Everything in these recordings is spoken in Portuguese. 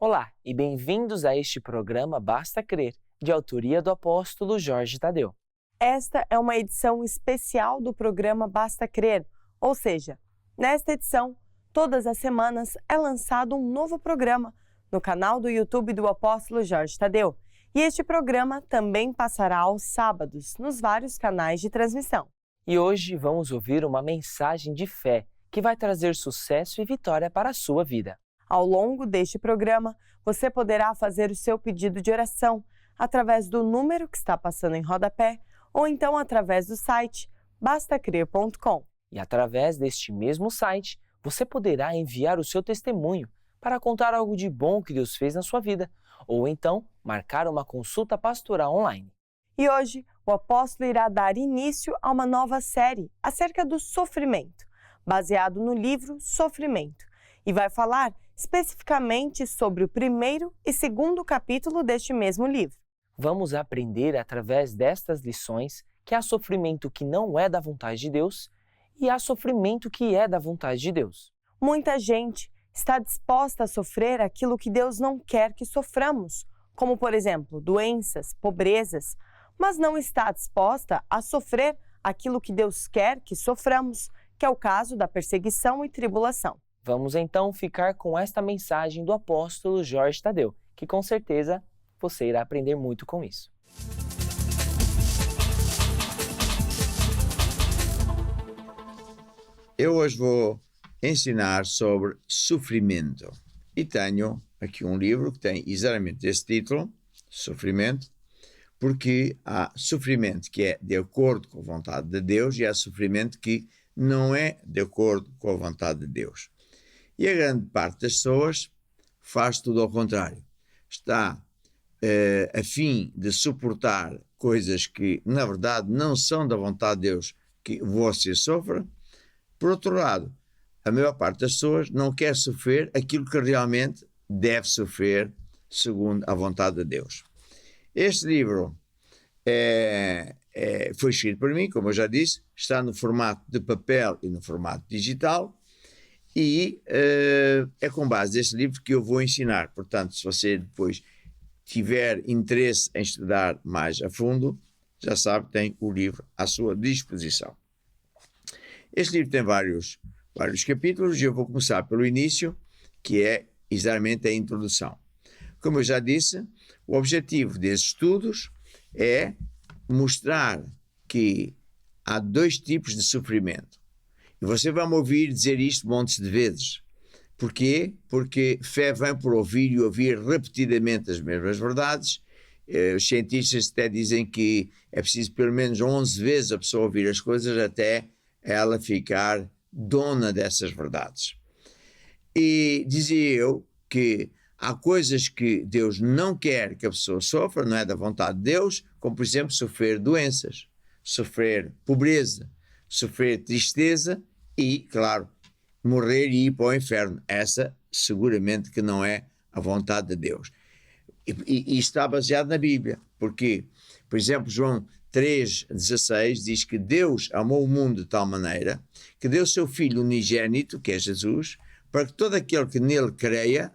Olá e bem-vindos a este programa Basta Crer, de autoria do apóstolo Jorge Tadeu. Esta é uma edição especial do programa Basta Crer, ou seja, nesta edição, todas as semanas é lançado um novo programa no canal do YouTube do apóstolo Jorge Tadeu. E este programa também passará aos sábados nos vários canais de transmissão. E hoje vamos ouvir uma mensagem de fé que vai trazer sucesso e vitória para a sua vida. Ao longo deste programa, você poderá fazer o seu pedido de oração através do número que está passando em rodapé ou então através do site bastacrer.com. E através deste mesmo site, você poderá enviar o seu testemunho para contar algo de bom que Deus fez na sua vida, ou então marcar uma consulta pastoral online. E hoje, o apóstolo irá dar início a uma nova série acerca do sofrimento, baseado no livro Sofrimento, e vai falar especificamente sobre o primeiro e segundo capítulo deste mesmo livro. Vamos aprender através destas lições que há sofrimento que não é da vontade de Deus e há sofrimento que é da vontade de Deus. Muita gente está disposta a sofrer aquilo que Deus não quer que soframos, como, por exemplo, doenças, pobrezas, mas não está disposta a sofrer aquilo que Deus quer que soframos, que é o caso da perseguição e tribulação. Vamos então ficar com esta mensagem do apóstolo Jorge Tadeu, que com certeza você irá aprender muito com isso. Eu hoje vou ensinar sobre sofrimento e tenho aqui um livro que tem exatamente esse título, Sofrimento, porque há sofrimento que é de acordo com a vontade de Deus e há sofrimento que não é de acordo com a vontade de Deus. E a grande parte das pessoas faz tudo ao contrário. Está a fim de suportar coisas que, na verdade, não são da vontade de Deus que você sofra. Por outro lado, a maior parte das pessoas não quer sofrer aquilo que realmente deve sofrer segundo a vontade de Deus. Este livro foi escrito por mim, como eu já disse, está no formato de papel e no formato digital e é com base neste livro que eu vou ensinar. Portanto, se você depois tiver interesse em estudar mais a fundo, já sabe, tem o livro à sua disposição. Este livro tem vários capítulos e eu vou começar pelo início, que é exatamente a introdução. Como eu já disse, o objetivo desses estudos é mostrar que há dois tipos de sofrimento. E você vai me ouvir dizer isto montes de vezes. Porquê? Porque fé vem por ouvir e ouvir repetidamente as mesmas verdades. Os cientistas até dizem que é preciso pelo menos 11 vezes a pessoa ouvir as coisas até ela ficar dona dessas verdades. E dizia eu que há coisas que Deus não quer que a pessoa sofra, não é da vontade de Deus, como por exemplo sofrer doenças, sofrer pobreza, sofrer tristeza e, claro, morrer e ir para o inferno. Essa seguramente que não é a vontade de Deus. E está baseado na Bíblia, porque, por exemplo, João 3,16 diz que Deus amou o mundo de tal maneira que deu o seu Filho unigênito, que é Jesus, para que todo aquele que nele creia,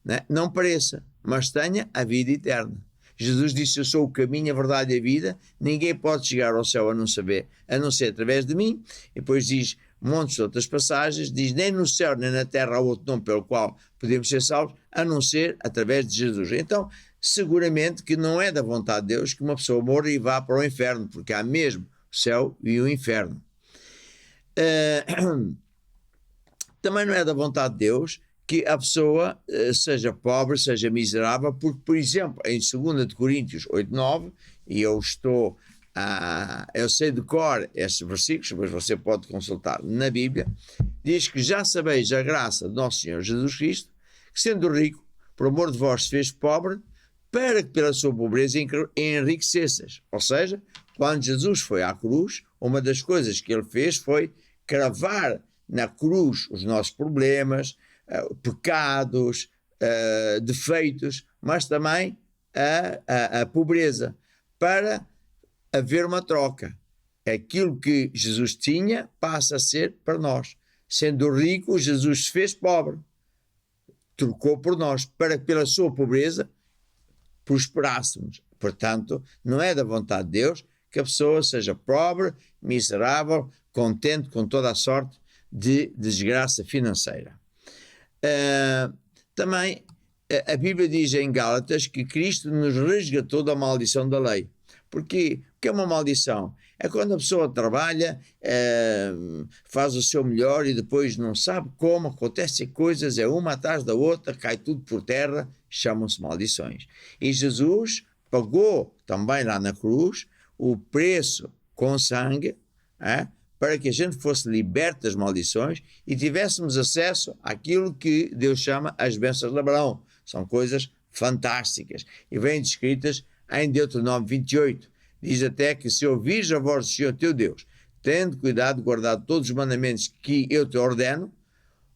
né, não pereça, mas tenha a vida eterna. Jesus disse: eu sou o caminho, a verdade e a vida, ninguém pode chegar ao céu a não ser através de mim. E depois diz montes de outras passagens, diz: nem no céu nem na terra há outro nome pelo qual podemos ser salvos, a não ser através de Jesus. Então, seguramente que não é da vontade de Deus que uma pessoa morra e vá para o inferno, porque há mesmo o céu e o inferno. Também não é da vontade de Deus que a pessoa seja pobre, seja miserável, porque, por exemplo, em 2 Coríntios 8:9, e eu sei de cor estes versículos, mas você pode consultar na Bíblia, diz que já sabeis a graça de nosso Senhor Jesus Cristo, que sendo rico, por amor de vós se fez pobre, para que pela sua pobreza enriquecesseis. Ou seja, quando Jesus foi à cruz, uma das coisas que ele fez foi cravar na cruz os nossos problemas, pecados, defeitos, mas também a pobreza, para haver uma troca. Aquilo que Jesus tinha passa a ser para nós. Sendo rico, Jesus se fez pobre. trocou por nós, para que pela sua pobreza prosperássemos. Portanto, não é da vontade de Deus que a pessoa seja pobre, miserável, contente com toda a sorte de desgraça financeira. Também a Bíblia diz em Gálatas que Cristo nos resgatou da maldição da lei. Porquê? Porque é uma maldição. É quando a pessoa trabalha, faz o seu melhor e depois não sabe como, acontecem coisas, é uma atrás da outra, cai tudo por terra, chamam-se maldições. E Jesus pagou também lá na cruz o preço com sangue, para que a gente fosse liberto das maldições e tivéssemos acesso àquilo que Deus chama as bênçãos de Abraão. São coisas fantásticas e vêm descritas em Deuteronômio 28. Diz até que se ouvires a voz do Senhor teu Deus, tendo cuidado de guardar todos os mandamentos que eu te ordeno,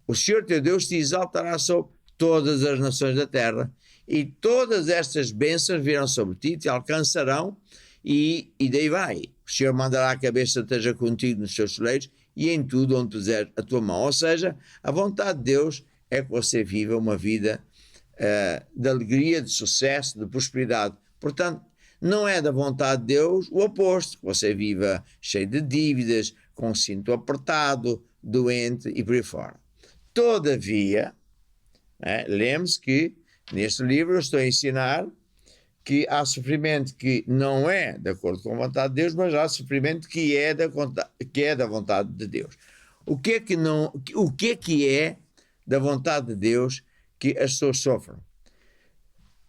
o Senhor teu Deus te exaltará sobre todas as nações da terra, e todas estas bênçãos virão sobre ti, te alcançarão, e daí vai. O Senhor mandará a cabeça esteja contigo nos seus celeiros e em tudo onde puser a tua mão. Ou seja, a vontade de Deus é que você viva uma vida de alegria, de sucesso, de prosperidade. Portanto, não é da vontade de Deus o oposto, que você viva cheio de dívidas, com o cinto apertado, doente e por aí fora. Todavia, lembre-se que neste livro eu estou a ensinar que há sofrimento que não é de acordo com a vontade de Deus, mas há sofrimento que é da vontade de Deus. O que é da vontade de Deus que as pessoas sofrem?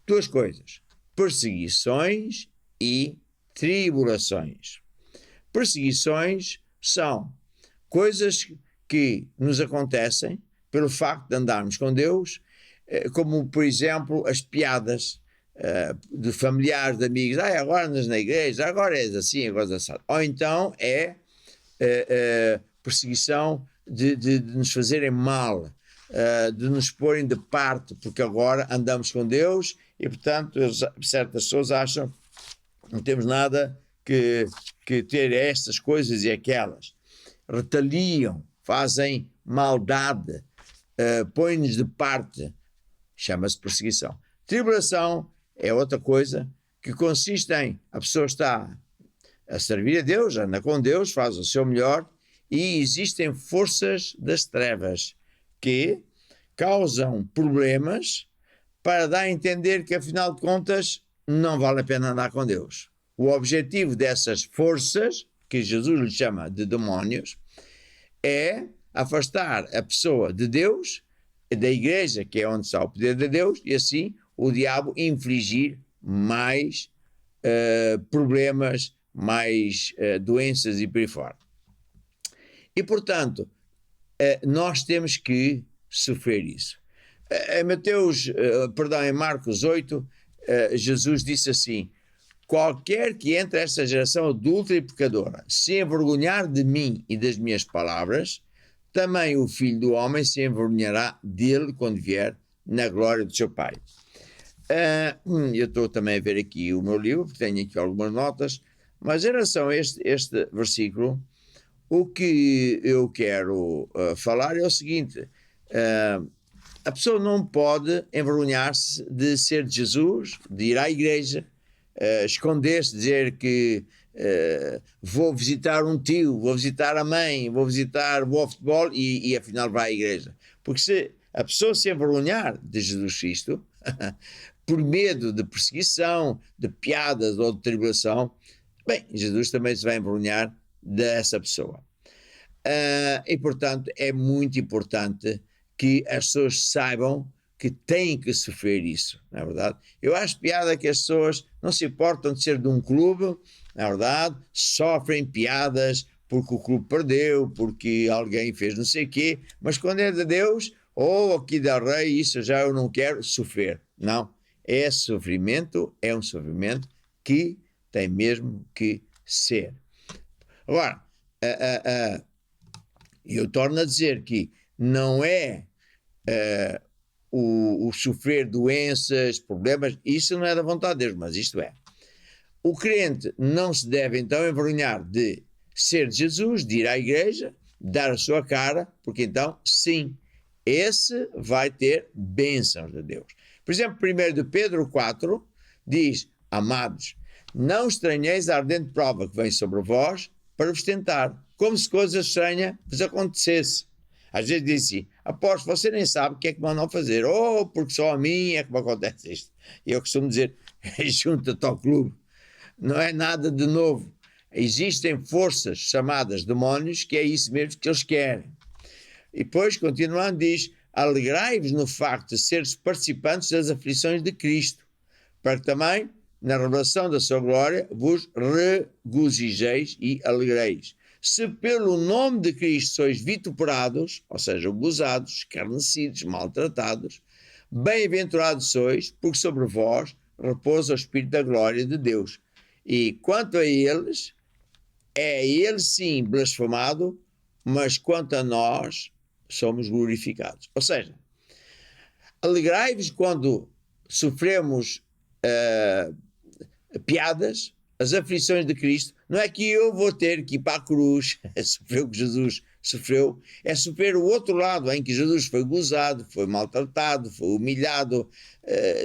Duas coisas: perseguições e tribulações. Perseguições são coisas que nos acontecem pelo facto de andarmos com Deus, como, por exemplo, as piadas de familiares, de amigos. Agora andas na igreja, agora és assim, agora és assim. Ou então é perseguição de nos fazerem mal, de nos porem de parte, porque agora andamos com Deus e, portanto, certas pessoas acham que não temos nada que ter estas coisas e aquelas. Retaliam, fazem maldade, põem-nos de parte. Chama-se perseguição. Tribulação é outra coisa que consiste em a pessoa está a servir a Deus, anda com Deus, faz o seu melhor, e existem forças das trevas que causam problemas para dar a entender que, afinal de contas, não vale a pena andar com Deus. O objetivo dessas forças, que Jesus lhe chama de demónios, é afastar a pessoa de Deus, da igreja, que é onde está o poder de Deus, e assim o diabo infligir mais problemas, mais doenças e por aí fora. E, portanto, nós temos que sofrer isso. Em Marcos 8, Jesus disse assim: qualquer que entre esta geração adulta e pecadora se envergonhar de mim e das minhas palavras, também o Filho do Homem se envergonhará dele quando vier na glória do seu Pai. Eu estou também a ver aqui o meu livro, porque tenho aqui algumas notas, mas em relação a este versículo, o que eu quero falar é o seguinte: a pessoa não pode envergonhar-se de ser de Jesus, de ir à igreja, esconder-se, dizer que vou visitar um tio, vou visitar a mãe, vou ao futebol e afinal vai à igreja. Porque se a pessoa se envergonhar de Jesus Cristo, por medo de perseguição, de piadas ou de tribulação, bem, Jesus também se vai envergonhar dessa pessoa. E, portanto, é muito importante que as pessoas saibam que têm que sofrer isso, não é verdade? Eu acho piada que as pessoas não se importam de ser de um clube, na verdade, sofrem piadas porque o clube perdeu, porque alguém fez não sei o quê, mas quando é de Deus, ou aqui da rei, isso já eu não quero sofrer. Não, é sofrimento, é um sofrimento que tem mesmo que ser. Agora, eu torno a dizer que não é o sofrer doenças, problemas, isso não é da vontade de Deus, mas isto é. O crente não se deve então envergonhar de ser de Jesus, de ir à igreja, dar a sua cara, porque então, sim, esse vai ter bênçãos de Deus. Por exemplo, 1 de Pedro 4 diz: amados, não estranheis a ardente prova que vem sobre vós para vos tentar, como se coisa estranha vos acontecesse. Às vezes diz assim: apóstolo, você nem sabe o que é que mandam fazer, porque só a mim é que me acontece isto. E eu costumo dizer: junta-te ao clube. Não é nada de novo. Existem forças chamadas demónios que é isso mesmo que eles querem. E depois, continuando, diz: alegrai-vos no facto de seres participantes das aflições de Cristo, para que também, na revelação da sua glória, vos regozijeis e alegreis. Se pelo nome de Cristo sois vituperados, ou seja, gozados, escarnecidos, maltratados, bem-aventurados sois, porque sobre vós repousa o Espírito da glória de Deus. E quanto a eles, é ele sim blasfemado, mas quanto a nós, somos glorificados. Ou seja, alegrai-vos quando sofremos piadas, as aflições de Cristo. Não é que eu vou ter que ir para a cruz, sofrer o que Jesus sofreu, é sofrer o outro lado, em que Jesus foi gozado, foi maltratado, foi humilhado,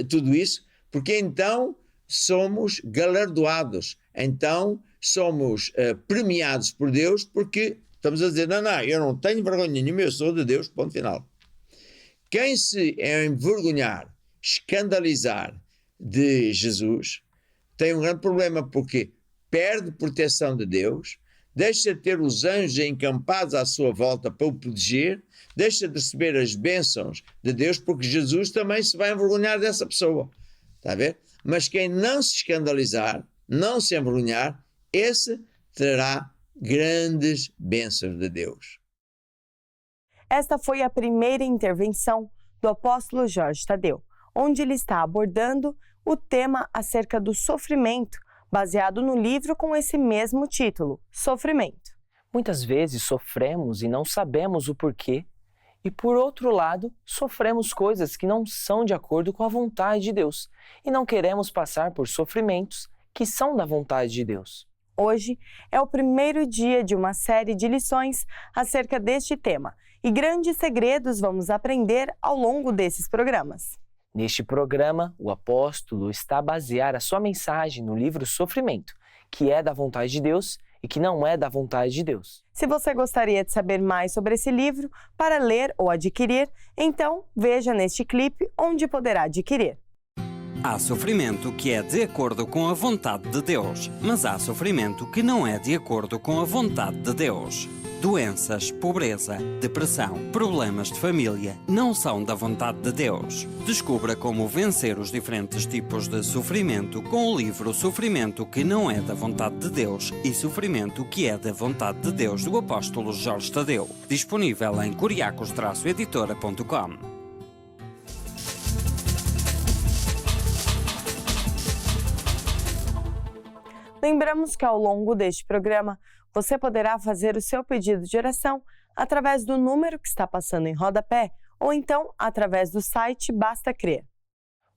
tudo isso, porque então somos galardoados, então somos premiados por Deus, porque estamos a dizer: não, eu não tenho vergonha nenhuma, eu sou de Deus, ponto final. Quem se envergonhar, escandalizar de Jesus, tem um grande problema, porque perde proteção de Deus, deixa de ter os anjos encampados à sua volta para o proteger, deixa de receber as bênçãos de Deus, porque Jesus também se vai envergonhar dessa pessoa. Está a ver? Mas quem não se escandalizar, não se envergonhar, esse terá grandes bênçãos de Deus. Esta foi a primeira intervenção do apóstolo Jorge Tadeu, onde ele está abordando o tema acerca do sofrimento, baseado no livro com esse mesmo título, Sofrimento. Muitas vezes sofremos e não sabemos o porquê, e por outro lado, sofremos coisas que não são de acordo com a vontade de Deus, e não queremos passar por sofrimentos que são da vontade de Deus. Hoje é o primeiro dia de uma série de lições acerca deste tema, e grandes segredos vamos aprender ao longo desses programas. Neste programa, o apóstolo está a basear a sua mensagem no livro Sofrimento, que é da vontade de Deus e que não é da vontade de Deus. Se você gostaria de saber mais sobre esse livro, para ler ou adquirir, então veja neste clipe onde poderá adquirir. Há sofrimento que é de acordo com a vontade de Deus, mas há sofrimento que não é de acordo com a vontade de Deus. Doenças, pobreza, depressão, problemas de família não são da vontade de Deus. Descubra como vencer os diferentes tipos de sofrimento com o livro Sofrimento que não é da vontade de Deus e Sofrimento que é da vontade de Deus do apóstolo Jorge Tadeu. Disponível em curiacos-editora.com. Lembramos que ao longo deste programa você poderá fazer o seu pedido de oração através do número que está passando em rodapé ou então através do site Basta Crer.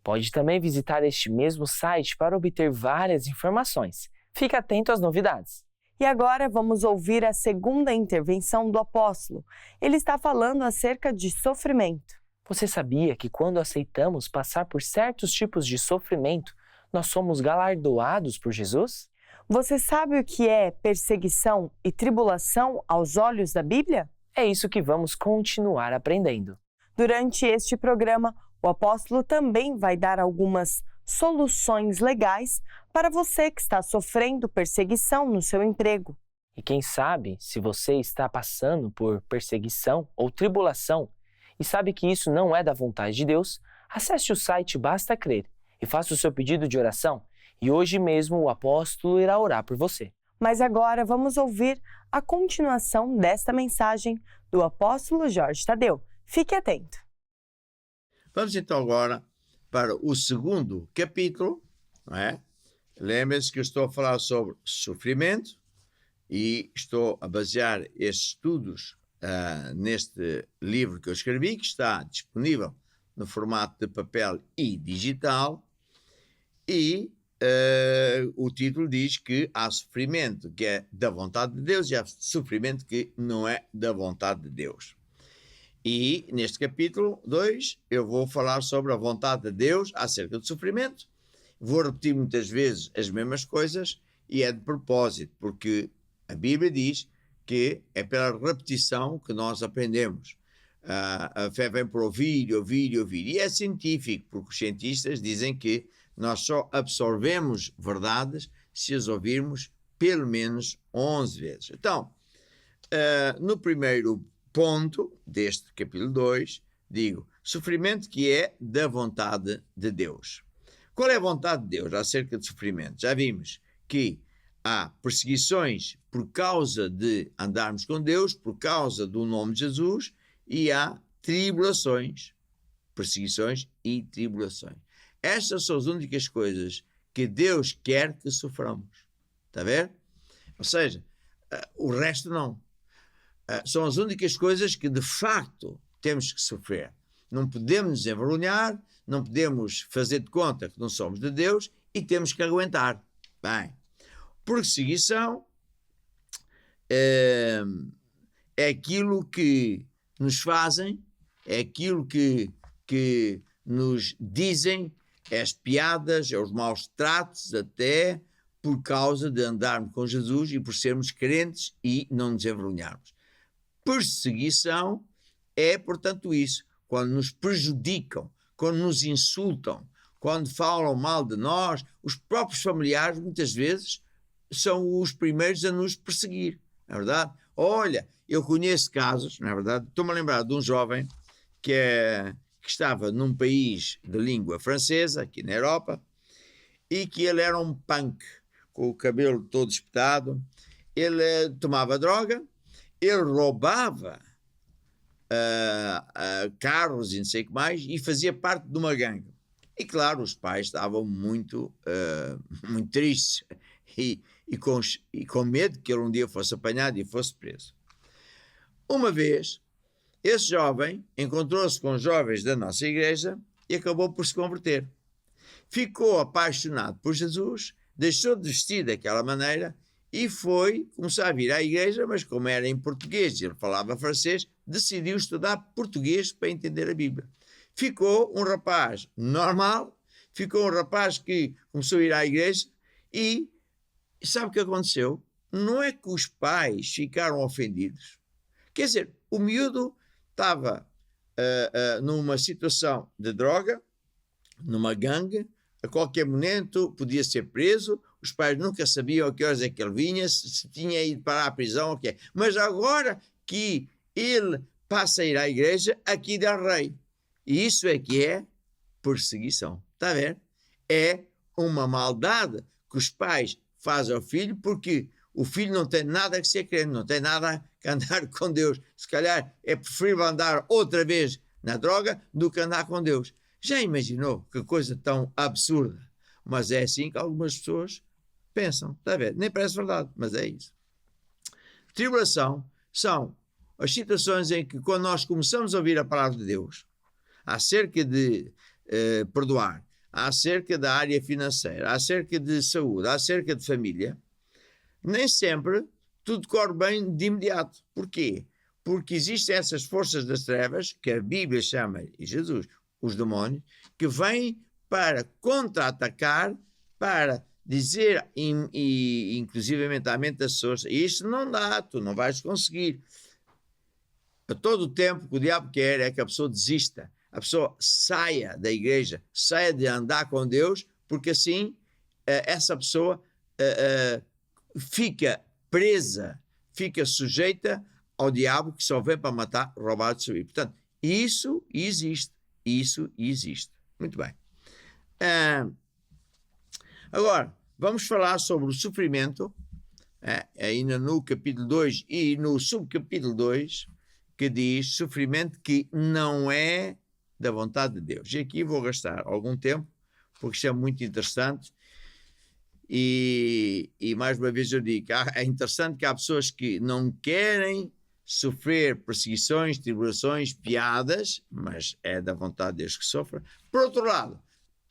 Pode também visitar este mesmo site para obter várias informações. Fique atento às novidades. E agora vamos ouvir a segunda intervenção do apóstolo. Ele está falando acerca de sofrimento. Você sabia que quando aceitamos passar por certos tipos de sofrimento, nós somos galardoados por Jesus? Você sabe o que é perseguição e tribulação aos olhos da Bíblia? É isso que vamos continuar aprendendo. Durante este programa, o apóstolo também vai dar algumas soluções legais para você que está sofrendo perseguição no seu emprego. E quem sabe, se você está passando por perseguição ou tribulação e sabe que isso não é da vontade de Deus, acesse o site Basta Crer e faça o seu pedido de oração. E hoje mesmo o apóstolo irá orar por você. Mas agora vamos ouvir a continuação desta mensagem do apóstolo Jorge Tadeu. Fique atento. Vamos então agora para o segundo capítulo, não é? Lembre-se que eu estou a falar sobre sofrimento e estou a basear estes estudos neste livro que eu escrevi, que está disponível no formato de papel e digital, e o título diz que há sofrimento que é da vontade de Deus e há sofrimento que não é da vontade de Deus. E neste capítulo 2 eu vou falar sobre a vontade de Deus acerca do sofrimento. Vou repetir muitas vezes as mesmas coisas e é de propósito, porque a Bíblia diz que é pela repetição que nós aprendemos. A fé vem por ouvir, ouvir e ouvir. E é científico, porque os cientistas dizem que nós só absorvemos verdades se as ouvirmos pelo menos 11 vezes. Então, no primeiro ponto deste capítulo 2, digo, sofrimento que é da vontade de Deus. Qual é a vontade de Deus acerca de sofrimento? Já vimos que há perseguições por causa de andarmos com Deus, por causa do nome de Jesus, e há tribulações, perseguições e tribulações. Estas são as únicas coisas que Deus quer que soframos. Está a ver? Ou seja, o resto não. São as únicas coisas que de facto temos que sofrer. Não podemos nos envergonhar, não podemos fazer de conta que não somos de Deus e temos que aguentar. Bem, perseguição é aquilo que nos fazem, é aquilo que nos dizem, é as piadas, é os maus tratos até por causa de andarmos com Jesus e por sermos crentes e não nos envergonharmos. Perseguição é, portanto, isso. Quando nos prejudicam, quando nos insultam, quando falam mal de nós, os próprios familiares, muitas vezes, são os primeiros a nos perseguir. Não é verdade? Olha, eu conheço casos, não é verdade? Estou-me a lembrar de um jovem que estava num país de língua francesa, aqui na Europa, e que ele era um punk, com o cabelo todo espetado. Ele tomava droga, ele roubava carros e não sei o que mais, e fazia parte de uma gangue. E claro, os pais estavam muito tristes e com medo que ele um dia fosse apanhado e fosse preso. Uma vez, esse jovem encontrou-se com jovens da nossa igreja e acabou por se converter. Ficou apaixonado por Jesus, deixou de vestir daquela maneira e começou a vir à igreja, mas como era em português e ele falava francês, decidiu estudar português para entender a Bíblia. Ficou um rapaz normal, ficou um rapaz que começou a ir à igreja e sabe o que aconteceu? Não é que os pais ficaram ofendidos. Quer dizer, o miúdo estava numa situação de droga, numa gangue, a qualquer momento podia ser preso, os pais nunca sabiam a que horas é que ele vinha, se tinha ido para a prisão, ok. Mas agora que ele passa a ir à igreja, aqui dá rei. E isso é que é perseguição. Está a ver? É uma maldade que os pais fazem ao filho, porque o filho não tem nada que ser crente, não tem nada que andar com Deus. Se calhar é preferível andar outra vez na droga do que andar com Deus. Já imaginou que coisa tão absurda? Mas é assim que algumas pessoas pensam. Está a ver? Nem parece verdade, mas é isso. Tribulação são as situações em que, quando nós começamos a ouvir a palavra de Deus acerca de perdoar, acerca da área financeira, acerca de saúde, acerca de família, nem sempre tudo corre bem de imediato. Porquê? Porque existem essas forças das trevas, que a Bíblia chama, e Jesus, os demónios, que vêm para contra-atacar, para dizer, inclusivamente à mente das pessoas, isto não dá, tu não vais conseguir. A todo o tempo que o diabo quer é que a pessoa desista, a pessoa saia da igreja, saia de andar com Deus, porque assim essa pessoa fica presa, fica sujeita ao diabo, que só vem para matar, roubar e destruir. Portanto, isso existe. Isso existe. Muito bem. Agora, vamos falar sobre o sofrimento, ainda no capítulo 2 e no subcapítulo 2, que diz sofrimento que não é da vontade de Deus. E aqui vou gastar algum tempo, porque isto é muito interessante. E mais uma vez eu digo, é interessante que há pessoas que não querem sofrer perseguições, tribulações, piadas, mas é da vontade de Deus que sofra. Por outro lado,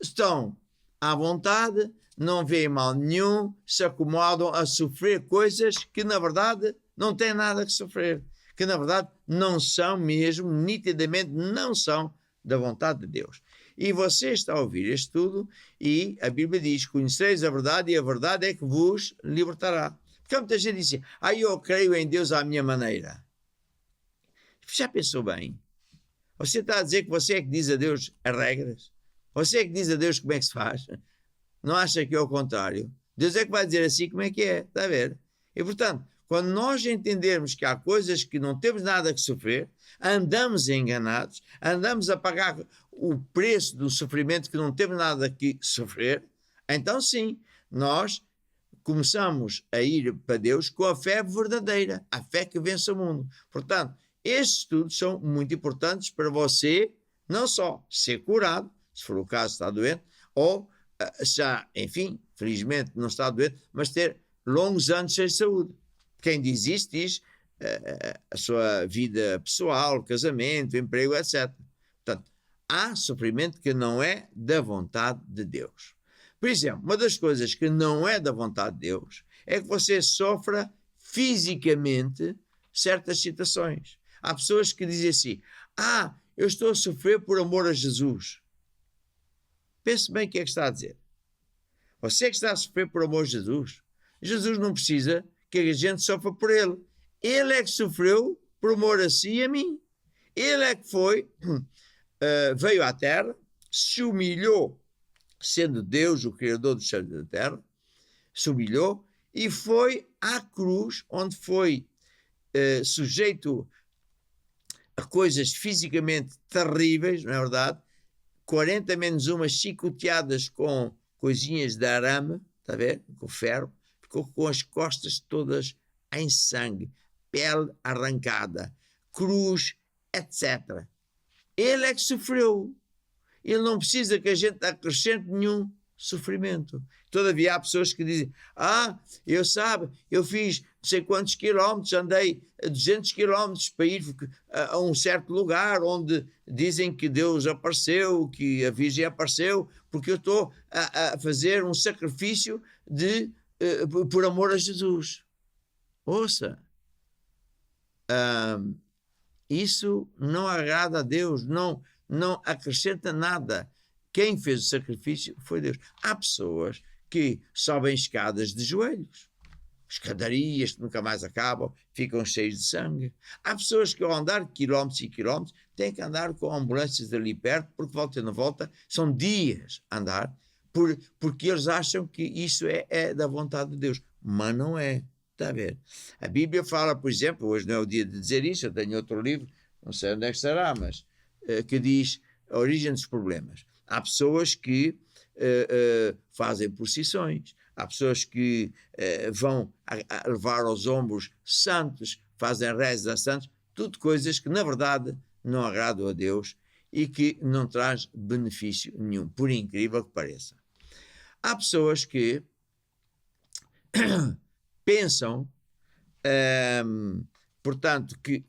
estão à vontade, não veem mal nenhum, se acomodam a sofrer coisas que na verdade não têm nada que sofrer, que na verdade não são mesmo, nitidamente não são da vontade de Deus. E você está a ouvir isto tudo e a Bíblia diz: conhecereis a verdade e a verdade é que vos libertará. Porque muita gente diz assim: eu creio em Deus à minha maneira. Já pensou bem? Você está a dizer que você é que diz a Deus as regras? Você é que diz a Deus como é que se faz? Não acha que é o contrário? Deus é que vai dizer assim como é que é, está a ver? E portanto, quando nós entendermos que há coisas que não temos nada que sofrer, andamos enganados, andamos a pagar o preço do sofrimento que não temos nada que sofrer, então sim, nós começamos a ir para Deus com a fé verdadeira, a fé que vence o mundo. Portanto, estes estudos são muito importantes para você não só ser curado, se for o caso está doente, ou já, enfim, felizmente não está doente, mas ter longos anos sem saúde. Quem diz isso diz a sua vida pessoal, casamento, emprego, etc. Portanto, há sofrimento que não é da vontade de Deus. Por exemplo, uma das coisas que não é da vontade de Deus é que você sofra fisicamente certas situações. Há pessoas que dizem assim: eu estou a sofrer por amor a Jesus. Pense bem o que é que está a dizer. Você que está a sofrer por amor a Jesus, Jesus não precisa que a gente sofra por ele. Ele é que sofreu por amor a si e a mim. Ele é que veio à Terra, se humilhou, sendo Deus o Criador dos céus e da terra, se humilhou e foi à cruz, onde foi sujeito a coisas fisicamente terríveis, não é verdade? 40 menos umas chicoteadas com coisinhas de arame, está a ver? Com ferro, ficou com as costas todas em sangue, pele arrancada, cruz, etc. Ele é que sofreu. Ele não precisa que a gente acrescente nenhum sofrimento. Todavia há pessoas que dizem: eu fiz não sei quantos quilómetros, andei 200 quilómetros para ir a um certo lugar onde dizem que Deus apareceu, que a Virgem apareceu, porque eu estou a fazer um sacrifício por amor a Jesus. Ouça, isso não agrada a Deus, não acrescenta nada. Quem fez o sacrifício foi Deus. Há pessoas que sobem escadas de joelhos, escadarias que nunca mais acabam, ficam cheios de sangue. Há pessoas que ao andar quilómetros e quilómetros têm que andar com ambulâncias ali perto, porque volta e não volta, são dias a andar, porque eles acham que isso é da vontade de Deus, mas não é. Está a ver? A Bíblia fala, por exemplo, hoje não é o dia de dizer isso, eu tenho outro livro, não sei onde é que estará, mas que diz a origem dos problemas. Há pessoas que fazem procissões, há pessoas que vão a levar aos ombros santos, fazem rezas a santos, tudo coisas que na verdade não agradam a Deus e que não traz benefício nenhum, por incrível que pareça. Há pessoas que pensam, portanto, que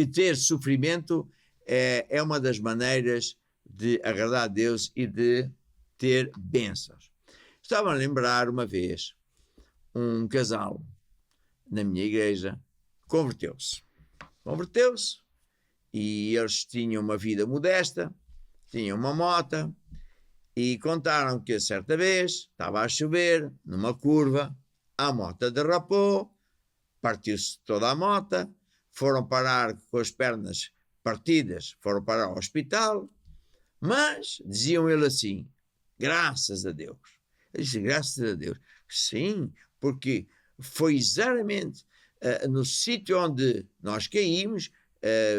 ter sofrimento é uma das maneiras de agradar a Deus e de ter bênçãos. Estava a lembrar uma vez um casal na minha igreja converteu-se e eles tinham uma vida modesta, tinham uma moto e contaram que a certa vez estava a chover numa curva, a moto derrapou, partiu-se toda a moto, foram parar com as pernas partidas, foram parar ao hospital, mas diziam ele assim: graças a Deus. Ele disse: graças a Deus. Sim, porque foi exatamente no sítio onde nós caímos,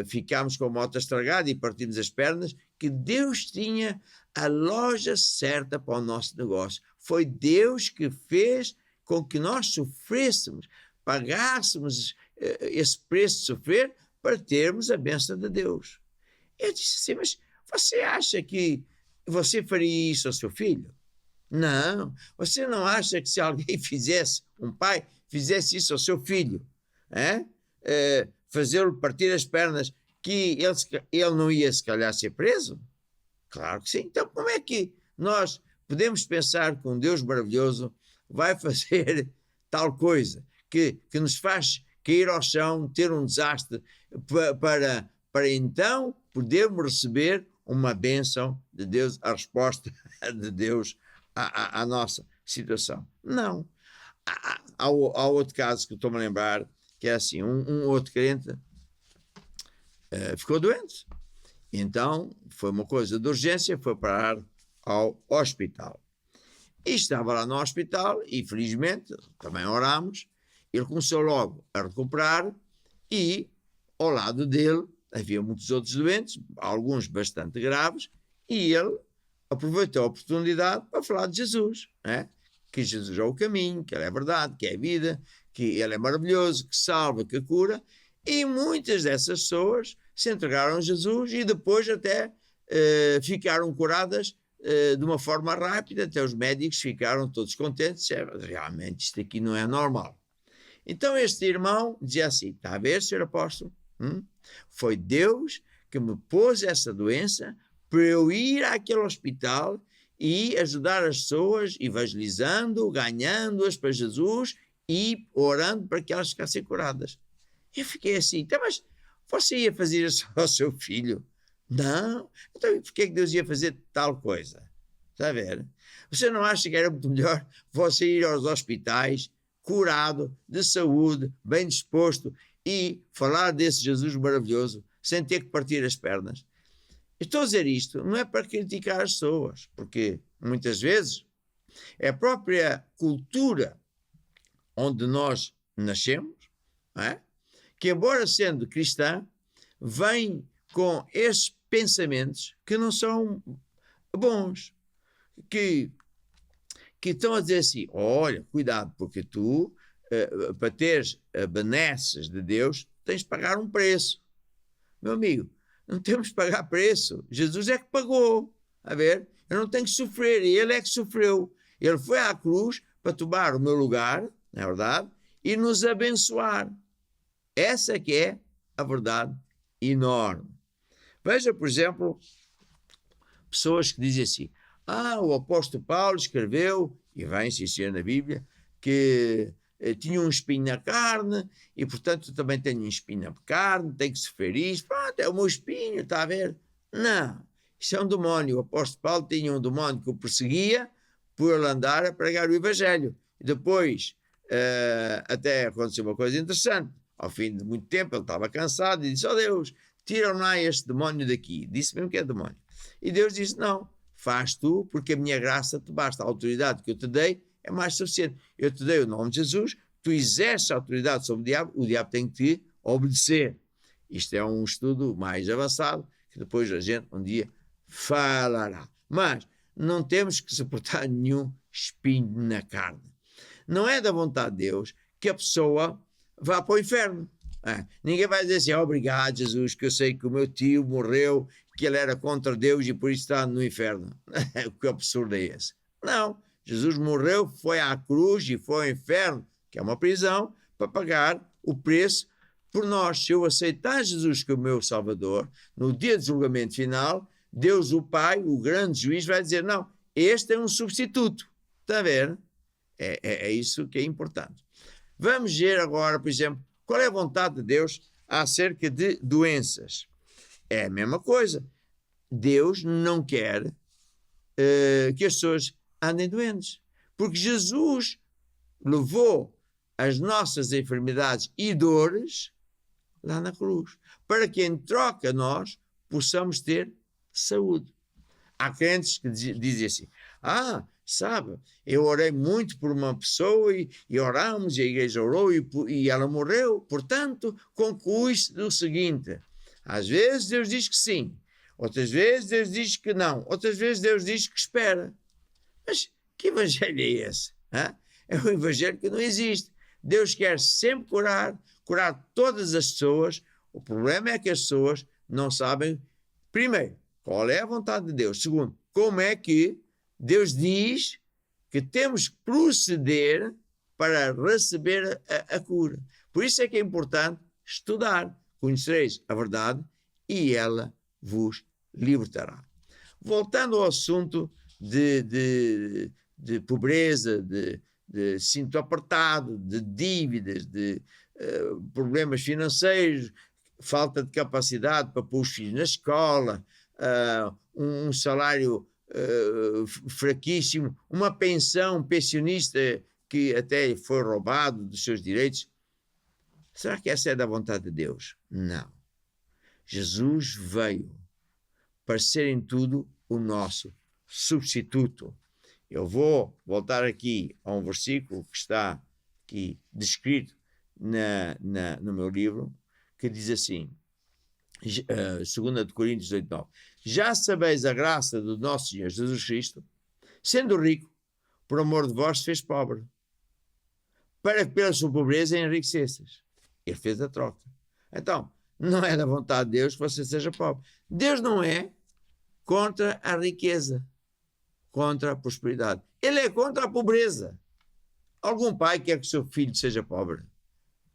ficámos com a moto estragada e partimos as pernas, que Deus tinha a loja certa para o nosso negócio. Foi Deus que fez com que nós sofrêssemos, pagássemos esse preço de sofrer para termos a bênção de Deus. Eu disse assim: mas você acha que você faria isso ao seu filho? Não. Você não acha que se alguém fizesse, um pai, fizesse isso ao seu filho, fazê-lo partir as pernas, que ele não ia se calhar ser preso? Claro que sim. Então como é que nós podemos pensar que um Deus maravilhoso vai fazer tal coisa, que nos faz cair ao chão, ter um desastre, para então podermos receber uma bênção de Deus, a resposta de Deus à nossa situação. Não. Há outro caso que estou-me a lembrar, que é assim, um outro crente ficou doente. Então, foi uma coisa de urgência, foi parar ao hospital. E estava lá no hospital e, felizmente, também orámos, ele começou logo a recuperar e, ao lado dele, havia muitos outros doentes, alguns bastante graves, e ele aproveitou a oportunidade para falar de Jesus, né? Que Jesus é o caminho, que ele é a verdade, que é a vida, que ele é maravilhoso, que salva, que cura, e muitas dessas pessoas se entregaram a Jesus e depois até ficaram curadas de uma forma rápida, até os médicos ficaram todos contentes, realmente isto aqui não é normal. Então este irmão dizia assim, está a ver, senhor apóstolo? Foi Deus que me pôs essa doença para eu ir àquele hospital e ajudar as pessoas, evangelizando, ganhando-as para Jesus e orando para que elas ficassem curadas. Eu fiquei assim, então, mas você ia fazer isso ao seu filho? Não. Então, por que Deus ia fazer tal coisa? Está a ver? Você não acha que era muito melhor você ir aos hospitais, curado, de saúde, bem disposto, e falar desse Jesus maravilhoso, sem ter que partir as pernas? Estou a dizer isto, não é para criticar as pessoas, porque muitas vezes é a própria cultura onde nós nascemos, não é? Que, embora sendo cristã, vem com esses pensamentos que não são bons, que estão a dizer assim, olha, cuidado, porque tu, para teres benesses de Deus, tens de pagar um preço. Meu amigo, não temos de pagar preço. Jesus é que pagou. A ver? Eu não tenho que sofrer. E ele é que sofreu. Ele foi à cruz para tomar o meu lugar, não é verdade? E nos abençoar. Essa é que é a verdade enorme. Veja, por exemplo, pessoas que dizem assim, o apóstolo Paulo escreveu, e vem se isso na Bíblia, que tinha um espinho na carne, e portanto também tenho um espinho na carne, tenho que sofrer isto, pronto, é o meu espinho, está a ver? Não, isso é um demónio. O apóstolo Paulo tinha um demónio que o perseguia por ele andar a pregar o Evangelho. E depois, até aconteceu uma coisa interessante, ao fim de muito tempo ele estava cansado e disse, Deus, tira-me lá este demónio daqui. Disse mesmo que é demónio. E Deus disse, não, faz tu, porque a minha graça te basta, a autoridade que eu te dei é mais suficiente. Eu te dei o nome de Jesus, tu exerces a autoridade sobre o diabo tem que te obedecer. Isto é um estudo mais avançado, que depois a gente um dia falará. Mas não temos que suportar nenhum espinho na carne. Não é da vontade de Deus que a pessoa vá para o inferno. Ninguém vai dizer assim, obrigado Jesus, que eu sei que o meu tio morreu, que ele era contra Deus e por isso está no inferno. Que absurdo é esse? Não. Jesus morreu, foi à cruz e foi ao inferno, que é uma prisão, para pagar o preço por nós. Se eu aceitar Jesus como meu Salvador, no dia do julgamento final, Deus o Pai, o grande juiz, vai dizer, não, este é um substituto. Está a ver? É isso que é importante. Vamos ver agora, por exemplo, qual é a vontade de Deus acerca de doenças. É a mesma coisa. Deus não quer que as pessoas andem doentes. Porque Jesus levou as nossas enfermidades e dores lá na cruz. Para que em troca nós possamos ter saúde. Há crentes que dizem assim, sabe, eu orei muito por uma pessoa e oramos e a igreja orou e ela morreu. Portanto, conclui-se do seguinte, às vezes Deus diz que sim, outras vezes Deus diz que não, outras vezes Deus diz que espera. Mas que evangelho é esse? É um evangelho que não existe. Deus quer sempre curar todas as pessoas. O problema é que as pessoas não sabem, primeiro, qual é a vontade de Deus. Segundo, como é que Deus diz que temos que proceder para receber a cura. Por isso é que é importante estudar. Conhecereis a verdade e ela vos libertará. Voltando ao assunto de pobreza, de cinto apertado, de dívidas, de problemas financeiros, falta de capacidade para pôr os filhos na escola, um salário fraquíssimo, uma pensão, um pensionista que até foi roubado dos seus direitos. Será que essa é da vontade de Deus? Não. Jesus veio para ser em tudo o nosso substituto. Eu vou voltar aqui a um versículo que está aqui descrito no meu livro, que diz assim, 2 Coríntios 8:9: já sabeis a graça do nosso Senhor Jesus Cristo, sendo rico, por amor de vós se fez pobre, para que pela sua pobreza enriquecesseis. Ele fez a troca. Então, não é da vontade de Deus que você seja pobre. Deus não é contra a riqueza, contra a prosperidade. Ele é contra a pobreza. Algum pai quer que o seu filho seja pobre?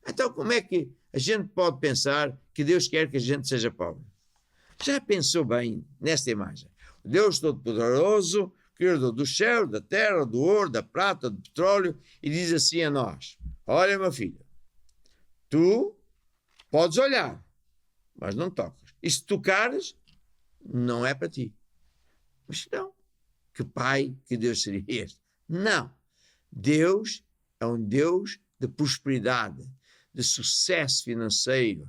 Então, como é que a gente pode pensar que Deus quer que a gente seja pobre? Já pensou bem nesta imagem? O Deus Todo-Poderoso, Criador do céu, da terra, do ouro, da prata, do petróleo, e diz assim a nós: olha, meu filho, tu podes olhar, mas não tocas. E se tocares, não é para ti. Mas não. Que pai, que Deus seria este? Não. Deus é um Deus de prosperidade, de sucesso financeiro.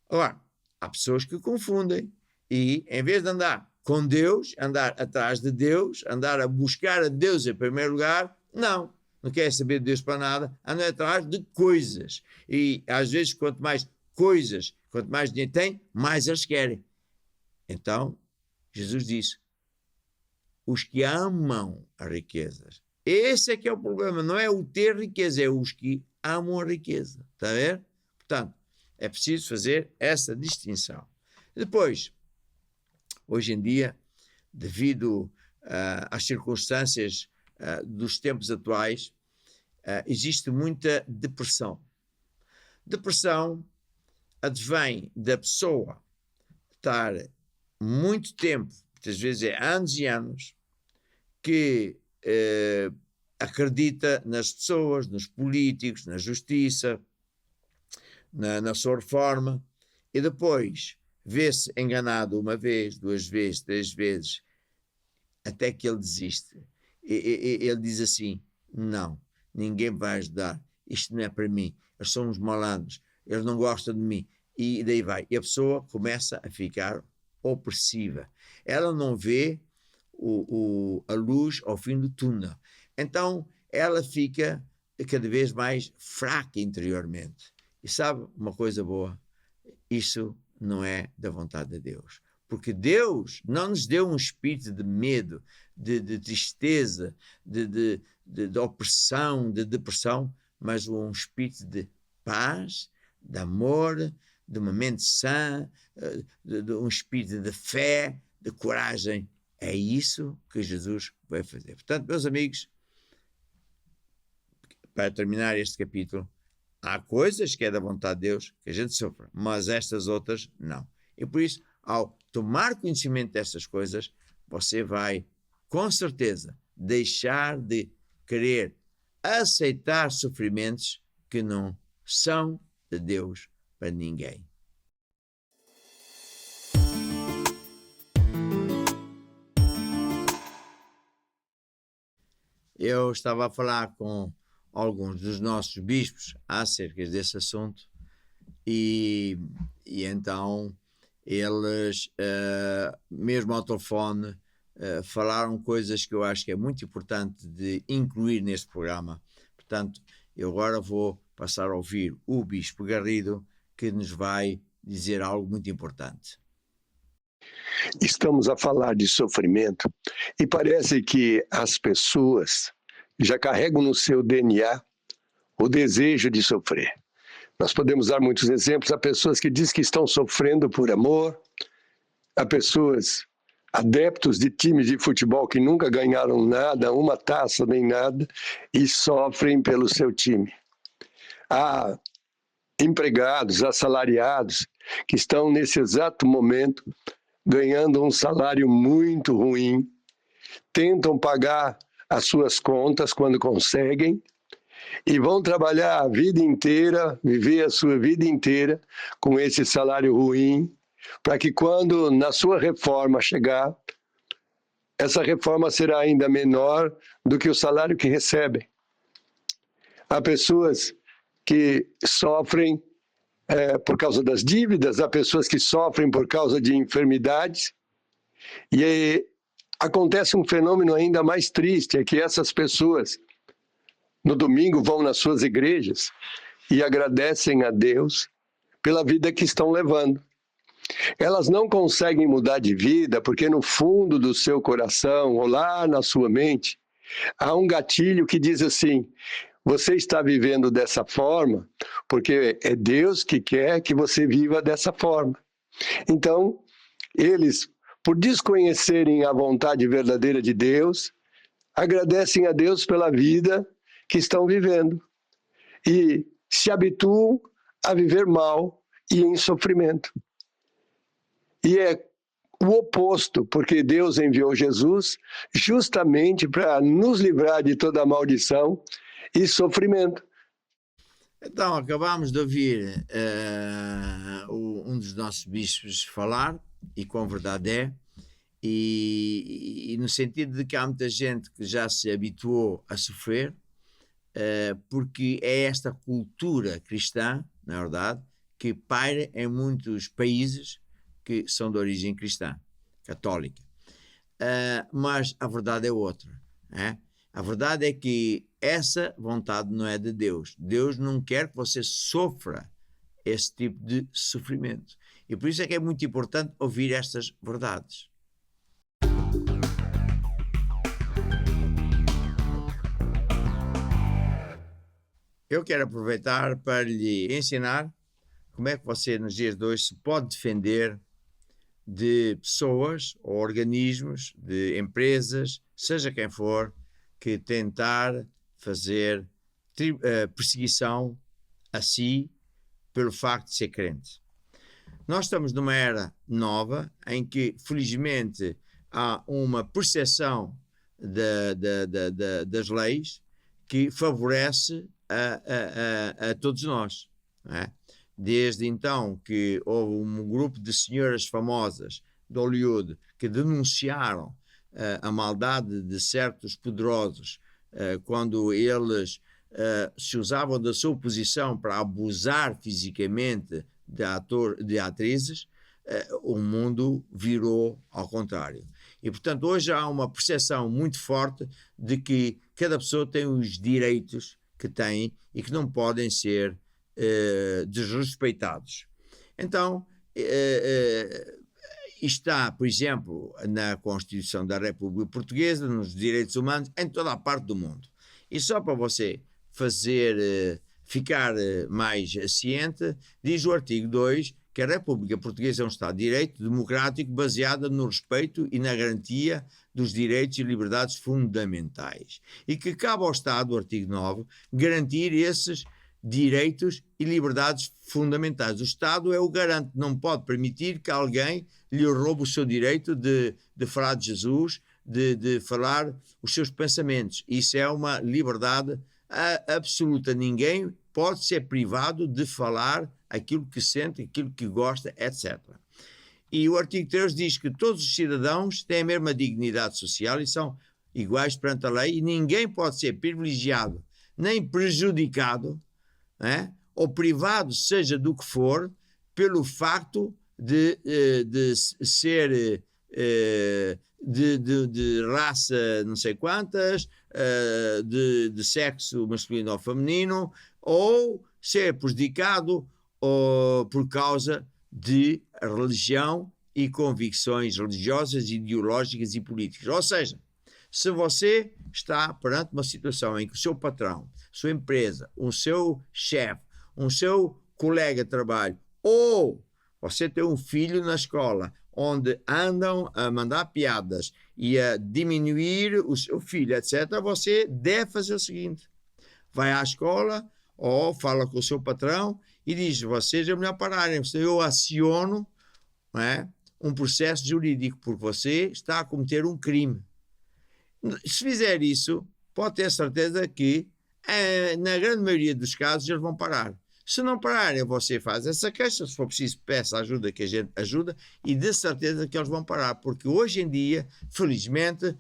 Agora, há pessoas que confundem e, em vez de andar com Deus, andar atrás de Deus, andar a buscar a Deus em primeiro lugar, não quer saber de Deus para nada, andam atrás de coisas. E, às vezes, quanto mais coisas, quanto mais dinheiro tem, mais eles querem. Então, Jesus disse: os que amam as riquezas. Esse é que é o problema, não é o ter riqueza, é os que amam a riqueza. Está a ver? Portanto, é preciso fazer essa distinção. Depois, hoje em dia, devido às circunstâncias dos tempos atuais, existe muita depressão. Depressão advém da pessoa estar muito tempo, muitas vezes é anos e anos, que acredita nas pessoas, nos políticos, na justiça, na sua reforma, e depois vê-se enganado uma vez, duas vezes, três vezes, até que ele desiste. Ele diz assim: não, ninguém vai ajudar, isto não é para mim, eles são uns malandros, eles não gostam de mim, e daí vai. E a pessoa começa a ficar opressiva. Ela não vê a luz ao fim do túnel. Então, ela fica cada vez mais fraca interiormente. E sabe uma coisa boa? Isso não é da vontade de Deus. Porque Deus não nos deu um espírito de medo, de tristeza, de opressão, de depressão, mas um espírito de paz, de amor, de uma mente sã, de um espírito de fé, de coragem. É isso que Jesus vai fazer. Portanto, meus amigos, para terminar este capítulo, há coisas que é da vontade de Deus que a gente sofre, mas estas outras não. E por isso, ao tomar conhecimento destas coisas, você vai, com certeza, deixar de querer aceitar sofrimentos que não são de Deus para ninguém. Eu estava a falar com alguns dos nossos bispos acerca desse assunto e então eles, mesmo ao telefone, falaram coisas que eu acho que é muito importante de incluir neste programa. Portanto, eu agora vou passar a ouvir o Bispo Garrido, que nos vai dizer algo muito importante. Estamos a falar de sofrimento e parece que as pessoas já carregam no seu DNA o desejo de sofrer. Nós podemos dar muitos exemplos. Há pessoas que dizem que estão sofrendo por amor, há pessoas, adeptos de times de futebol que nunca ganharam nada, uma taça nem nada, e sofrem pelo seu time. Há empregados, assalariados, que estão nesse exato momento ganhando um salário muito ruim, tentam pagar as suas contas quando conseguem e vão trabalhar a vida inteira, viver a sua vida inteira com esse salário ruim, para que quando na sua reforma chegar, essa reforma será ainda menor do que o salário que recebem. Há pessoas que sofrem por causa das dívidas, há pessoas que sofrem por causa de enfermidades, e acontece um fenômeno ainda mais triste, é que essas pessoas, no domingo, vão nas suas igrejas e agradecem a Deus pela vida que estão levando. Elas não conseguem mudar de vida porque no fundo do seu coração, ou lá na sua mente, há um gatilho que diz assim: você está vivendo dessa forma porque é Deus que quer que você viva dessa forma. Então, eles, por desconhecerem a vontade verdadeira de Deus, agradecem a Deus pela vida que estão vivendo e se habituam a viver mal e em sofrimento. E é o oposto, porque Deus enviou Jesus justamente para nos livrar de toda maldição e sofrimento. Então, acabámos de ouvir um dos nossos bispos falar, e com verdade é, e no sentido de que há muita gente que já se habituou a sofrer, porque é esta cultura cristã, na verdade, que paira em muitos países que são de origem cristã, católica. Mas a verdade é outra. A verdade é que essa vontade não é de Deus. Deus não quer que você sofra esse tipo de sofrimento. E por isso é que é muito importante ouvir estas verdades. Eu quero aproveitar para lhe ensinar como é que você, nos dias de hoje, se pode defender de pessoas ou organismos, de empresas, seja quem for, que tentar fazer perseguição a si pelo facto de ser crente. Nós estamos numa era nova em que, felizmente, há uma percepção das leis que favorece a todos nós, não é? Desde então que houve um grupo de senhoras famosas de Hollywood que denunciaram a maldade de certos poderosos quando eles se usavam da sua posição para abusar fisicamente de atrizes, o mundo virou ao contrário. E, portanto, hoje há uma percepção muito forte de que cada pessoa tem os direitos que tem e que não podem ser desrespeitados. Então, está, por exemplo, na Constituição da República Portuguesa, nos direitos humanos, em toda a parte do mundo. E só para você ficar mais ciente, diz o artigo 2 que a República Portuguesa é um Estado de Direito democrático baseado no respeito e na garantia dos direitos e liberdades fundamentais. E que cabe ao Estado, o artigo 9, garantir esses direitos e liberdades fundamentais. O Estado é o garante, não pode permitir que alguém lhe roube o seu direito de falar de Jesus, de falar os seus pensamentos. Isso é uma liberdade absoluta. Ninguém pode ser privado de falar aquilo que sente, aquilo que gosta, etc. E o artigo 3 diz que todos os cidadãos têm a mesma dignidade social e são iguais perante a lei, e ninguém pode ser privilegiado nem prejudicado, ou privado, seja do que for, pelo facto de ser de raça não sei quantas, de sexo masculino ou feminino, ou ser prejudicado por causa de religião e convicções religiosas, ideológicas e políticas. Ou seja, se você está perante uma situação em que o seu patrão, sua empresa, o seu chefe, um seu colega de trabalho, ou você tem um filho na escola onde andam a mandar piadas e a diminuir o seu filho, etc., você deve fazer o seguinte: vai à escola ou fala com o seu patrão e diz: vocês é melhor pararem, eu aciono um processo jurídico porque você está a cometer um crime. Se fizer isso, pode ter certeza que Na grande maioria dos casos eles vão parar. Se não pararem, você faz essa queixa, se for preciso peça ajuda, que a gente ajuda, e de certeza que eles vão parar, porque hoje em dia, felizmente,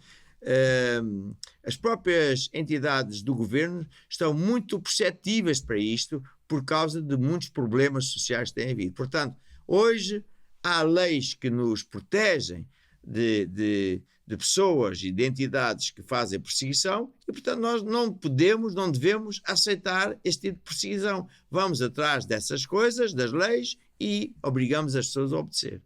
as próprias entidades do governo estão muito perceptíveis para isto por causa de muitos problemas sociais que têm havido. Portanto, hoje há leis que nos protegem de pessoas e de entidades que fazem perseguição e, portanto, nós não podemos, não devemos aceitar este tipo de perseguição. Vamos atrás dessas coisas, das leis, e obrigamos as pessoas a obedecer.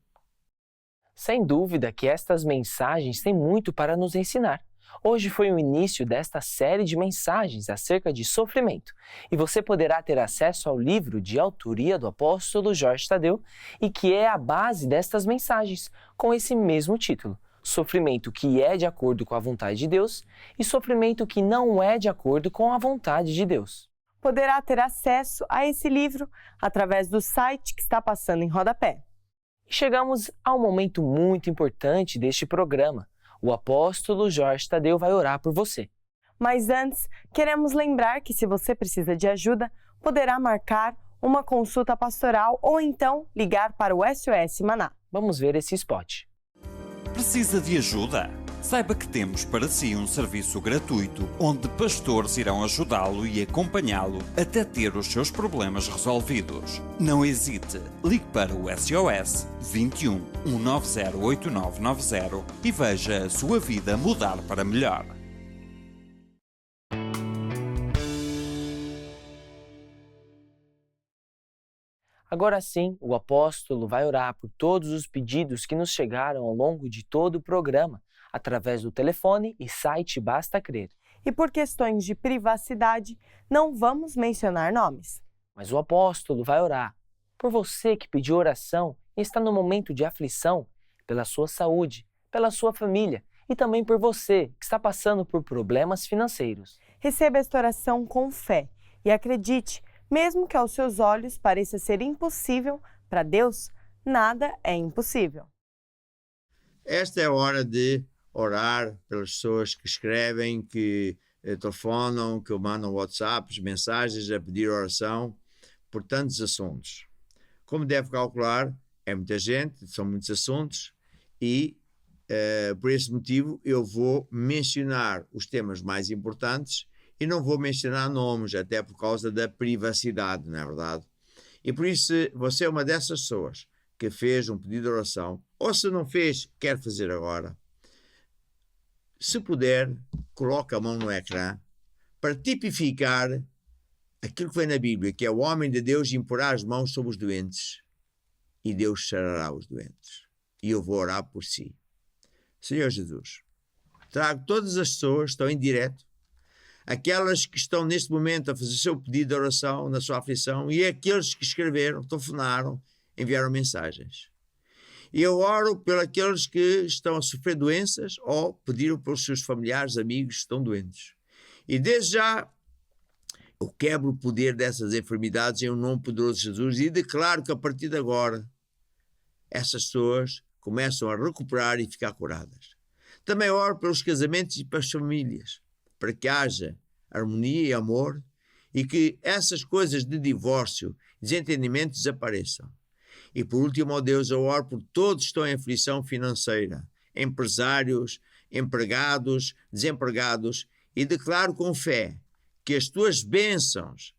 Sem dúvida que estas mensagens têm muito para nos ensinar. Hoje foi o início desta série de mensagens acerca de sofrimento, e você poderá ter acesso ao livro de autoria do apóstolo Jorge Tadeu e que é a base destas mensagens, com esse mesmo título: Sofrimento que é de acordo com a vontade de Deus e sofrimento que não é de acordo com a vontade de Deus. Poderá ter acesso a esse livro através do site que está passando em rodapé. E chegamos a um momento muito importante deste programa. O apóstolo Jorge Tadeu vai orar por você. Mas antes, queremos lembrar que se você precisa de ajuda, poderá marcar uma consulta pastoral ou então ligar para o SOS Maná. Vamos ver esse spot. Precisa de ajuda? Saiba que temos para si um serviço gratuito onde pastores irão ajudá-lo e acompanhá-lo até ter os seus problemas resolvidos. Não hesite, ligue para o SOS 21 190 8990 e veja a sua vida mudar para melhor. Agora sim, o apóstolo vai orar por todos os pedidos que nos chegaram ao longo de todo o programa, através do telefone e site Basta Crer. E por questões de privacidade, não vamos mencionar nomes. Mas o apóstolo vai orar por você que pediu oração e está no momento de aflição, pela sua saúde, pela sua família e também por você que está passando por problemas financeiros. Receba esta oração com fé e acredite, mesmo que aos seus olhos pareça ser impossível, para Deus nada é impossível. Esta é a hora de orar pelas pessoas que escrevem, que telefonam, que mandam WhatsApps, mensagens a pedir oração por tantos assuntos. Como deve calcular, é muita gente, são muitos assuntos e, por esse motivo, eu vou mencionar os temas mais importantes e não vou mencionar nomes, até por causa da privacidade, não é verdade? E por isso, se você é uma dessas pessoas que fez um pedido de oração, ou se não fez, quer fazer agora, se puder, coloque a mão no ecrã para tipificar aquilo que vem na Bíblia, que é o homem de Deus imporá as mãos sobre os doentes e Deus sarará os doentes. E eu vou orar por si. Senhor Jesus, trago todas as pessoas que estão em direto, aquelas que estão neste momento a fazer o seu pedido de oração na sua aflição e aqueles que escreveram, telefonaram, enviaram mensagens. E eu oro por aqueles que estão a sofrer doenças ou pediram pelos seus familiares, amigos que estão doentes. E desde já eu quebro o poder dessas enfermidades em nome poderoso de Jesus e declaro que a partir de agora essas pessoas começam a recuperar e ficar curadas. Também oro pelos casamentos e pelas famílias, para que haja harmonia e amor e que essas coisas de divórcio, desentendimento desapareçam. E por último, ó Deus, eu oro por todos que estão em aflição financeira, empresários, empregados, desempregados, e declaro com fé que as tuas bênçãos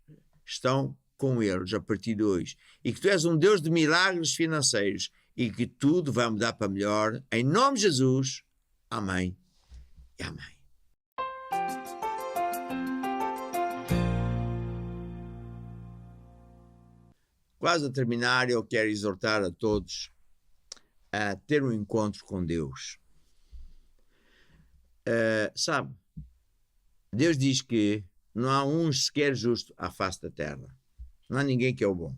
estão com eles a partir de hoje e que tu és um Deus de milagres financeiros e que tudo vai mudar para melhor. Em nome de Jesus, amém e amém. Quase a terminar, eu quero exortar a todos a ter um encontro com Deus. Sabe, Deus diz que não há um sequer justo à face da terra. Não há ninguém que é o bom.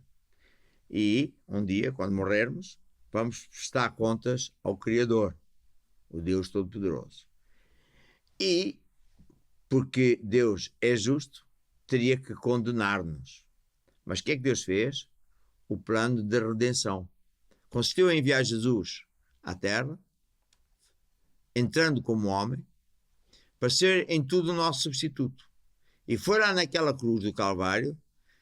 E um dia, quando morrermos, vamos prestar contas ao Criador, o Deus Todo-Poderoso. E, porque Deus é justo, teria que condenar-nos. Mas o que é que Deus fez? O plano de redenção. Consistiu em enviar Jesus à terra, entrando como homem, para ser em tudo o nosso substituto. E foi lá naquela cruz do Calvário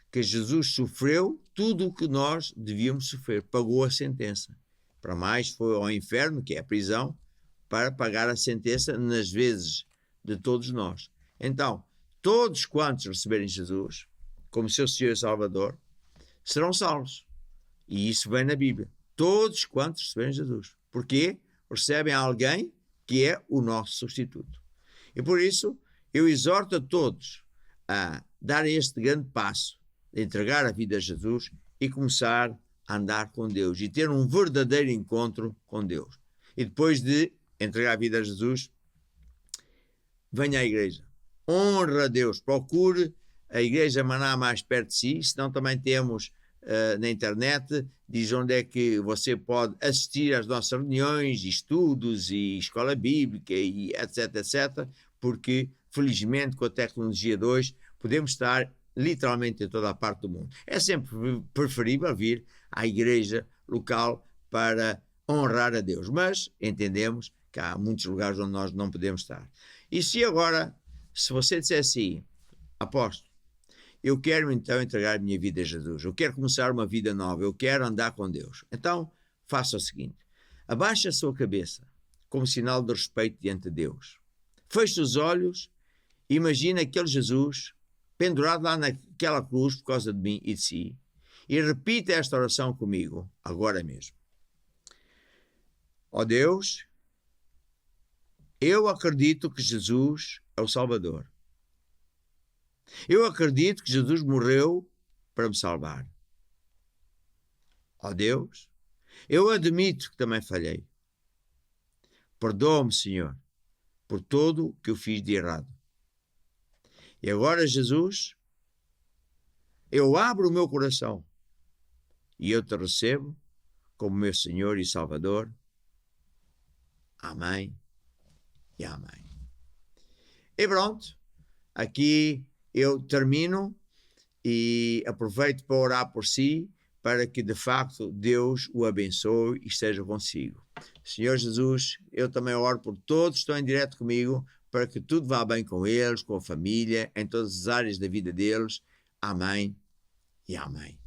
que Jesus sofreu tudo o que nós devíamos sofrer, pagou a sentença. Para mais, foi ao inferno, que é a prisão, para pagar a sentença nas vezes de todos nós. Então, todos quantos receberem Jesus como seu Senhor e Salvador serão salvos. E isso vem na Bíblia. Todos quantos receberem Jesus. Porquê? Recebem alguém que é o nosso substituto. E por isso, eu exorto a todos a dar este grande passo, de entregar a vida a Jesus e começar a andar com Deus e ter um verdadeiro encontro com Deus. E depois de entregar a vida a Jesus, venha à igreja. Honra a Deus. Procure a igreja Maná mais perto de si, senão também temos na internet, diz onde é que você pode assistir às nossas reuniões, estudos e escola bíblica e etc, etc, porque felizmente com a tecnologia de hoje podemos estar literalmente em toda a parte do mundo. É sempre preferível vir à igreja local para honrar a Deus, mas entendemos que há muitos lugares onde nós não podemos estar. E se agora, se você disser assim, apóstolo, eu quero então entregar a minha vida a Jesus, eu quero começar uma vida nova, eu quero andar com Deus. Então, faça o seguinte, abaixe a sua cabeça, como sinal de respeito diante de Deus. Feche os olhos e imagine aquele Jesus pendurado lá naquela cruz por causa de mim e de si, e repita esta oração comigo, agora mesmo. Ó Deus, eu acredito que Jesus é o Salvador. Eu acredito que Jesus morreu para me salvar. Ó Deus, eu admito que também falhei. Perdoa-me, Senhor, por tudo o que eu fiz de errado. E agora, Jesus, eu abro o meu coração e eu te recebo como meu Senhor e Salvador. Amém e amém. E pronto, aqui eu termino e aproveito para orar por si, para que de facto Deus o abençoe e esteja consigo. Senhor Jesus, eu também oro por todos que estão em direto comigo, para que tudo vá bem com eles, com a família, em todas as áreas da vida deles. Amém e amém.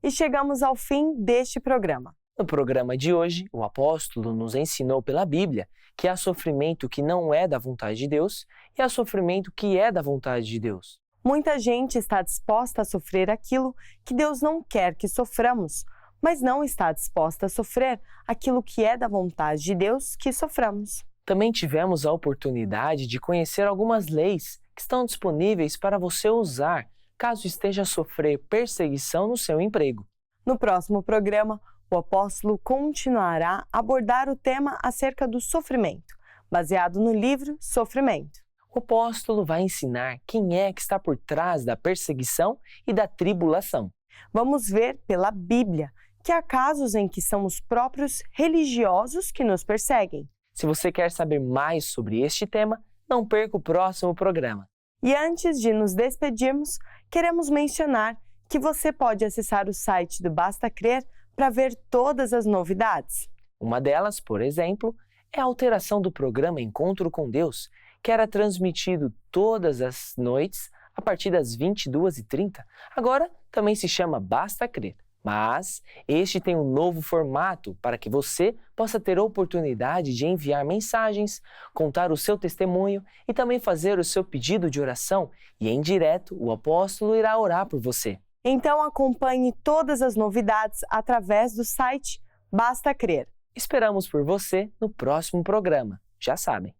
E chegamos ao fim deste programa. No programa de hoje, o apóstolo nos ensinou pela Bíblia que há sofrimento que não é da vontade de Deus e há sofrimento que é da vontade de Deus. Muita gente está disposta a sofrer aquilo que Deus não quer que soframos, mas não está disposta a sofrer aquilo que é da vontade de Deus que soframos. Também tivemos a oportunidade de conhecer algumas leis que estão disponíveis para você usar caso esteja a sofrer perseguição no seu emprego. No próximo programa, o apóstolo continuará a abordar o tema acerca do sofrimento, baseado no livro Sofrimento. O apóstolo vai ensinar quem é que está por trás da perseguição e da tribulação. Vamos ver pela Bíblia que há casos em que são os próprios religiosos que nos perseguem. Se você quer saber mais sobre este tema, não perca o próximo programa. E antes de nos despedirmos, queremos mencionar que você pode acessar o site do Basta Crer para ver todas as novidades. Uma delas, por exemplo, é a alteração do programa Encontro com Deus, que era transmitido todas as noites a partir das 22h30. Agora também se chama Basta Crer. Mas este tem um novo formato para que você possa ter a oportunidade de enviar mensagens, contar o seu testemunho e também fazer o seu pedido de oração. E em direto, o apóstolo irá orar por você. Então acompanhe todas as novidades através do site Basta Crer. Esperamos por você no próximo programa. Já sabem,